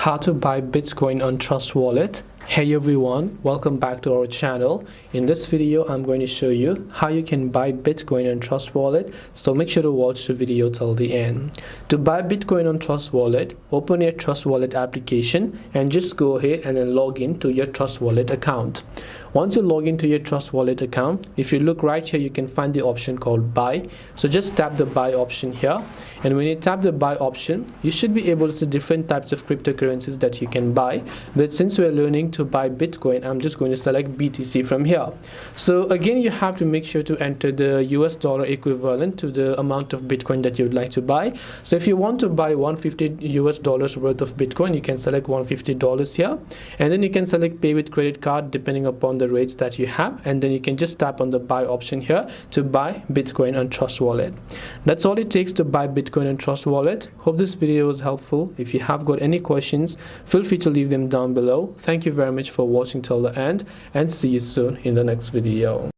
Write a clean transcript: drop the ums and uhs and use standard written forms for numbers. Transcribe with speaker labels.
Speaker 1: How to buy Bitcoin on Trust Wallet. Hey everyone, welcome back to our channel. In this video I'm going to show you how you can buy Bitcoin on Trust Wallet, so make sure to watch the video till the end. To buy Bitcoin on Trust Wallet, open your Trust Wallet application and just go ahead and then log in to your Trust Wallet account. Once you log into your Trust Wallet account, if you look right here, you can find the option called buy. So just tap the buy option here, and when you tap the buy option, you should be able to see different types of cryptocurrencies that you can buy. But since we're learning to buy Bitcoin, I'm just going to select BTC from here. So again, you have to make sure to enter the US dollar equivalent to the amount of Bitcoin that you would like to buy. So if you want to buy $150 US worth of Bitcoin, you can select $150 here, and then you can select pay with credit card depending upon the rates that you have, and then you can just tap on the buy option here to buy Bitcoin on Trust Wallet. That's all it takes to buy Bitcoin on Trust Wallet. Hope this video was helpful. If you have got any questions, feel free to leave them down below. Thank you very much for watching till the end, and see you soon in the next video.